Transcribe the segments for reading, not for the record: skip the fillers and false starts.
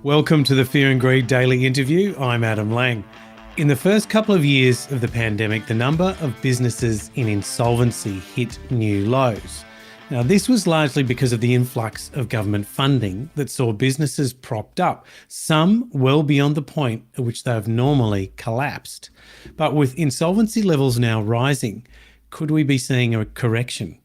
Welcome to the Fear and Greed Daily Interview. I'm Adam Lang. In the first couple of years of the pandemic, the number of businesses in insolvency hit new lows. Now, this was largely because of the influx of government funding that saw businesses propped up, some well beyond the point at which they have normally collapsed. But with insolvency levels now rising, could we be seeing a correction?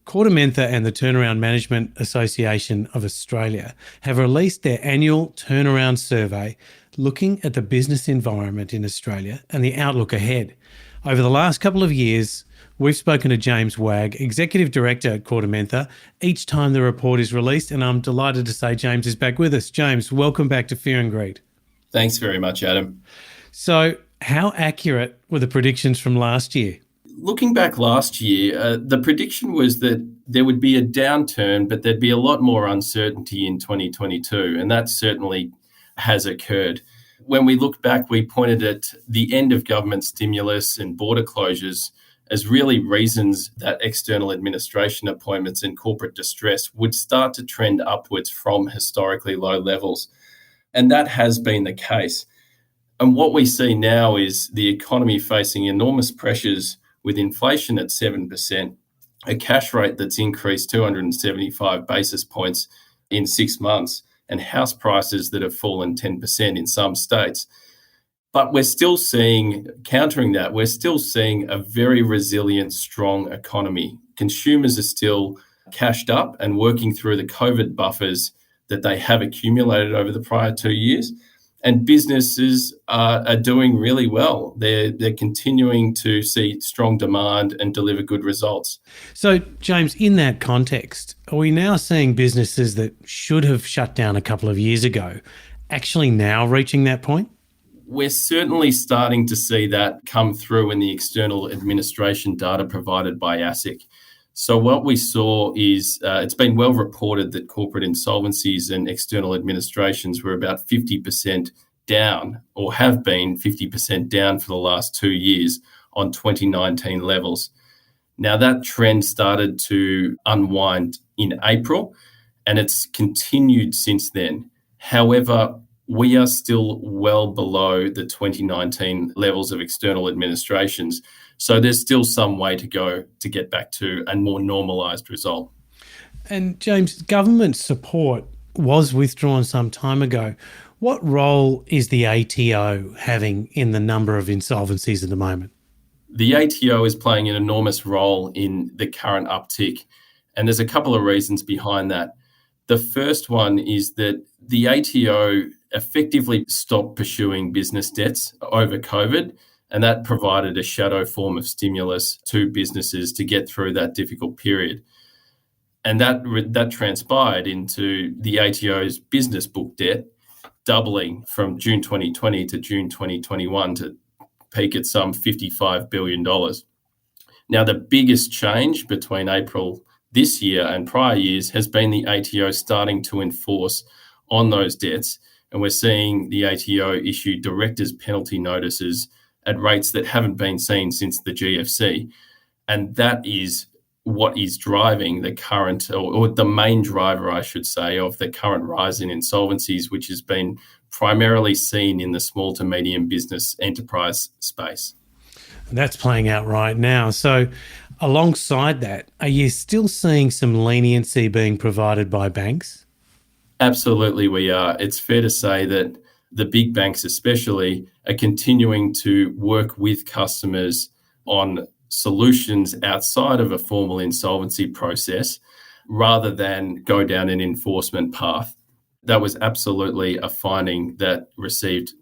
KordaMentha and the Turnaround Management Association of Australia have released their annual turnaround survey looking at the business environment in Australia and the outlook ahead. Over the last couple of years, we've spoken to James Wagg, Executive Director at KordaMentha, each time the report is released, and I'm delighted to say James is back with us. James, welcome back to Fear and Greed. Thanks very much, Adam. So, how accurate were the predictions from last year? Looking back last year, the prediction was that there would be a downturn, but there'd be a lot more uncertainty in 2022, and that certainly has occurred. When we look back, we pointed at the end of government stimulus and border closures as really reasons that external administration appointments and corporate distress would start to trend upwards from historically low levels. And that has been the case. And what we see now is the economy facing enormous pressures with inflation at 7%, a cash rate that's increased 275 basis points in 6 months, and house prices that have fallen 10% in some states. But we're still seeing, countering that, we're still seeing a very resilient, strong economy. Consumers are still cashed up and working through the COVID buffers that they have accumulated over the prior 2 years. And businesses are doing really well. They're continuing to see strong demand and deliver good results. So, James, in that context, are we now seeing businesses that should have shut down a couple of years ago actually now reaching that point? We're certainly starting to see that come through in the external administration data provided by ASIC. So what we saw is it's been well reported that corporate insolvencies and external administrations were about 50% down, or have been 50% down for the last 2 years on 2019 levels. Now that trend started to unwind in April, and it's continued since then. However, we are still well below the 2019 levels of external administrations. So there's still some way to go to get back to a more normalised result. And James, government support was withdrawn some time ago. What role is the ATO having in the number of insolvencies at the moment? The ATO is playing an enormous role in the current uptick, and there's a couple of reasons behind that. The first one is that the ATO effectively stopped pursuing business debts over COVID, and that provided a shadow form of stimulus to businesses to get through that difficult period. And that transpired into the ATO's business book debt doubling from June 2020 to June 2021 to peak at some $55 billion. Now, the biggest change between April this year and prior years has been the ATO starting to enforce on those debts, and we're seeing the ATO issue directors' penalty notices at rates that haven't been seen since the GFC. And that is what is driving the current, or the main driver, I should say, of the current rise in insolvencies, which has been primarily seen in the small to medium business enterprise space. And that's playing out right now. So alongside that, are you still seeing some leniency being provided by banks? Absolutely, we are. It's fair to say that the big banks especially are continuing to work with customers on solutions outside of a formal insolvency process rather than go down an enforcement path. That was absolutely a finding that received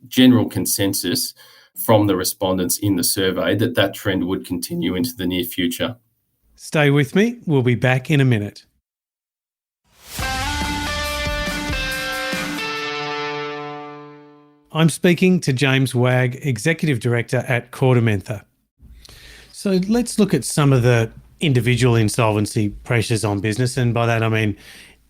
general consensus from the respondents in the survey that that trend would continue into the near future. Stay with me. We'll be back in a minute. I'm speaking to James Wagg, Executive Director at KordaMentha. So let's look at some of the individual insolvency pressures on business. And by that, I mean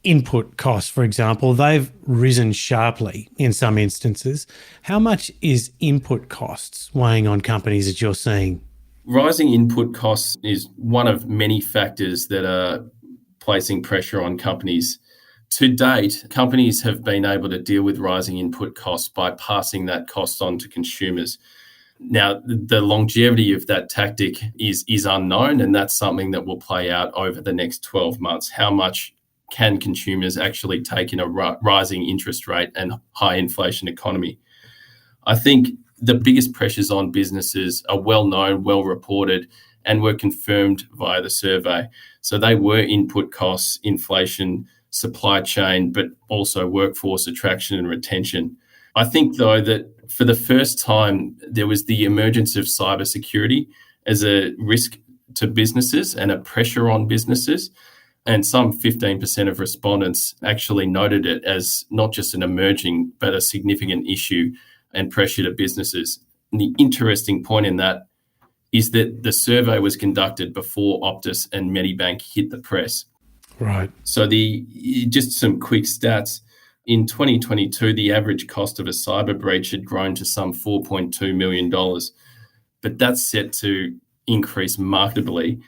input costs, for example. They've risen sharply in some instances. How much is input costs weighing on companies that you're seeing? Rising input costs is one of many factors that are placing pressure on companies To date, companies have been able to deal with rising input costs by passing that cost on to consumers. Now, the longevity of that tactic is unknown, and that's something that will play out over the next 12 months. How much can consumers actually take in a rising interest rate and high inflation economy? I think the biggest pressures on businesses are well known, well reported, and were confirmed via the survey. So they were input costs, inflation, supply chain, but also workforce attraction and retention. I think, though, that for the first time, there was the emergence of cybersecurity as a risk to businesses and a pressure on businesses. And some 15% of respondents actually noted it as not just an emerging, but a significant issue and pressure to businesses. And the interesting point in that is that the survey was conducted before Optus and Medibank hit the press. Right. So just some quick stats. In 2022, the average cost of a cyber breach had grown to some $4.2 million, but that's set to increase markedly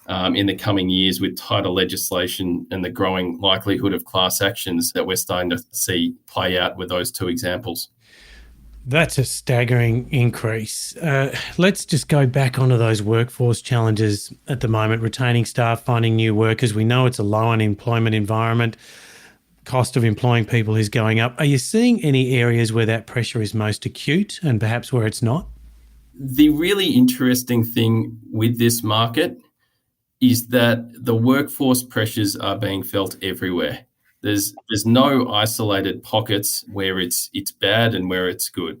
in the coming years with tighter legislation and the growing likelihood of class actions that we're starting to see play out with those two examples. That's a staggering increase. Let's just go back onto those workforce challenges at the moment, retaining staff, finding new workers. We know it's a low unemployment environment. Cost of employing people is going up. Are you seeing any areas where that pressure is most acute and perhaps where it's not? The really interesting thing with this market is that the workforce pressures are being felt everywhere. There's no isolated pockets where it's bad and where it's good.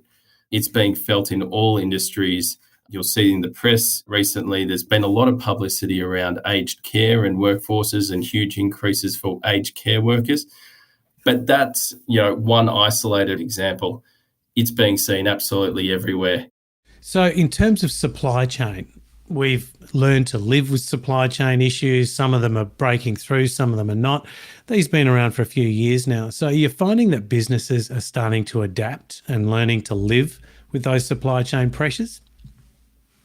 It's being felt in all industries. You'll see in the press recently, there's been a lot of publicity around aged care and workforces and huge increases for aged care workers. But that's, one isolated example. It's being seen absolutely everywhere. So in terms of supply chain, we've learned to live with supply chain issues. Some of them are breaking through, some of them are not. These have been around for a few years now. So you're finding that businesses are starting to adapt and learning to live with those supply chain pressures?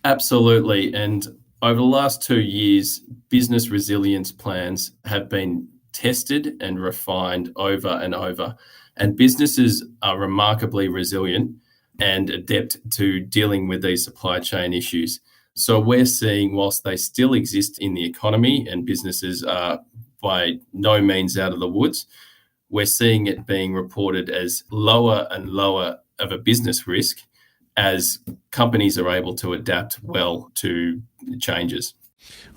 Absolutely. And over the last 2 years, business resilience plans have been tested and refined over and over. And businesses are remarkably resilient and adept to dealing with these supply chain issues. So we're seeing, whilst they still exist in the economy and businesses are by no means out of the woods, we're seeing it being reported as lower and lower of a business risk as companies are able to adapt well to changes.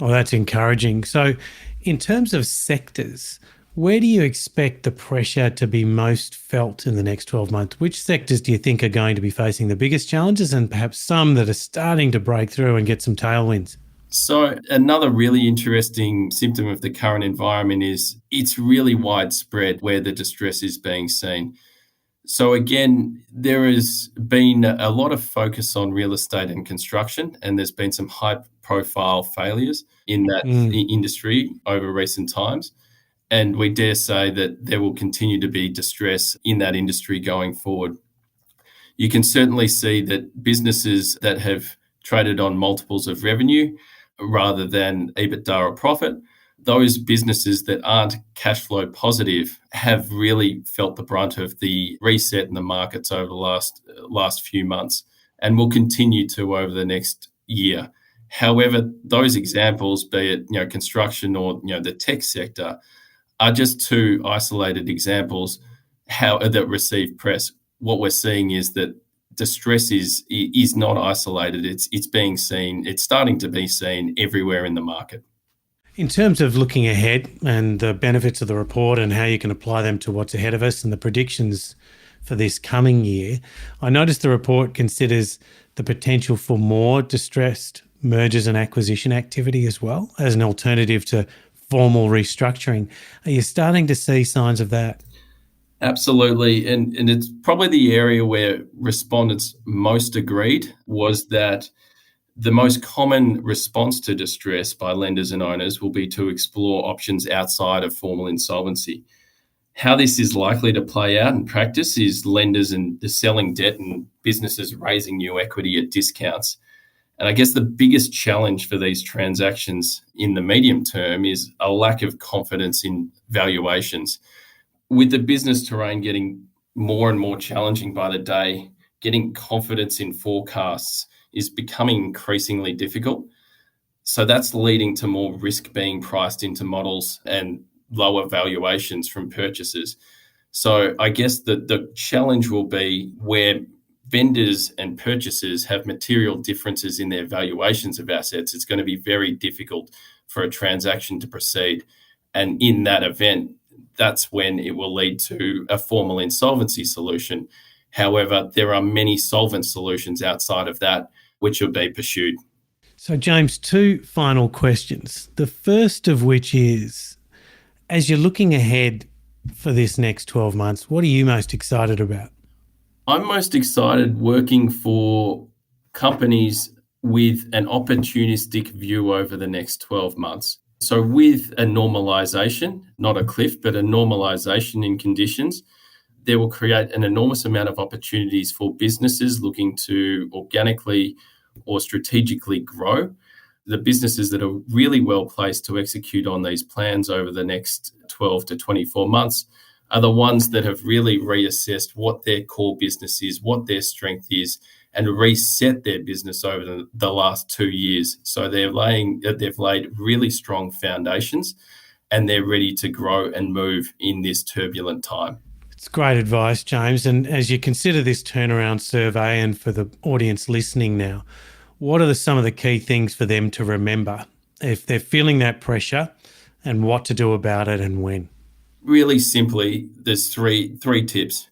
Oh, that's encouraging. So in terms of sectors, where do you expect the pressure to be most felt in the next 12 months? Which sectors do you think are going to be facing the biggest challenges and perhaps some that are starting to break through and get some tailwinds? So another really interesting symptom of the current environment is it's really widespread where the distress is being seen. So again, there has been a lot of focus on real estate and construction, and there's been some high-profile failures in that industry over recent times. And we dare say that there will continue to be distress in that industry going forward. You can certainly see that businesses that have traded on multiples of revenue rather than EBITDA or profit, those businesses that aren't cash flow positive have really felt the brunt of the reset in the markets over the last few months and will continue to over the next year. However, those examples, be it construction or the tech sector, are just two isolated examples that receive press. What we're seeing is that distress is not isolated. It's being seen. It's starting to be seen everywhere in the market. In terms of looking ahead and the benefits of the report and how you can apply them to what's ahead of us and the predictions for this coming year, I noticed the report considers the potential for more distressed mergers and acquisition activity as well as an alternative to formal restructuring. Are you starting to see signs of that? Absolutely. And it's probably the area where respondents most agreed was that the most common response to distress by lenders and owners will be to explore options outside of formal insolvency. How this is likely to play out in practice is lenders and the selling debt and businesses raising new equity at discounts. And I guess the biggest challenge for these transactions in the medium term is a lack of confidence in valuations. With the business terrain getting more and more challenging by the day, getting confidence in forecasts is becoming increasingly difficult. So that's leading to more risk being priced into models and lower valuations from purchasers. So I guess the challenge will be where vendors and purchasers have material differences in their valuations of assets. It's going to be very difficult for a transaction to proceed. And in that event, that's when it will lead to a formal insolvency solution. However, there are many solvent solutions outside of that which will be pursued. So, James, two final questions. The first of which is, as you're looking ahead for this next 12 months, what are you most excited about? I'm most excited working for companies with an opportunistic view over the next 12 months. So, with a normalization, not a cliff, but a normalization in conditions, there will create an enormous amount of opportunities for businesses looking to organically or strategically grow. The businesses that are really well placed to execute on these plans over the next 12 to 24 months are the ones that have really reassessed what their core business is, what their strength is, and reset their business over the last 2 years. So they've laid really strong foundations, and they're ready to grow and move in this turbulent time. It's great advice, James. And as you consider this turnaround survey, and for the audience listening now, what are some of the key things for them to remember if they're feeling that pressure, and what to do about it and when? Really simply, there's three tips.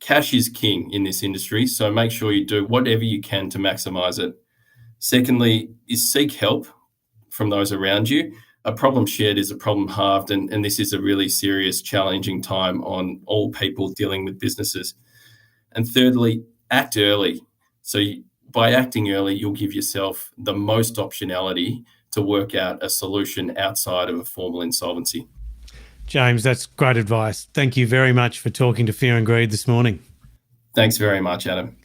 Cash is king in this industry, so make sure you do whatever you can to maximize it. Secondly, is seek help from those around you. A problem shared is a problem halved, and this is a really serious, challenging time on all people dealing with businesses. And thirdly, act early. So by acting early, you'll give yourself the most optionality to work out a solution outside of a formal insolvency. James, that's great advice. Thank you very much for talking to Fear and Greed this morning. Thanks very much, Adam.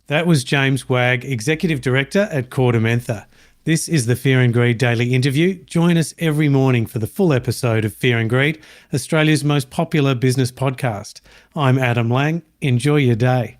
That was James Wagg, Executive Director at KordaMentha. This is the Fear and Greed Daily Interview. Join us every morning for the full episode of Fear and Greed, Australia's most popular business podcast. I'm Adam Lang. Enjoy your day.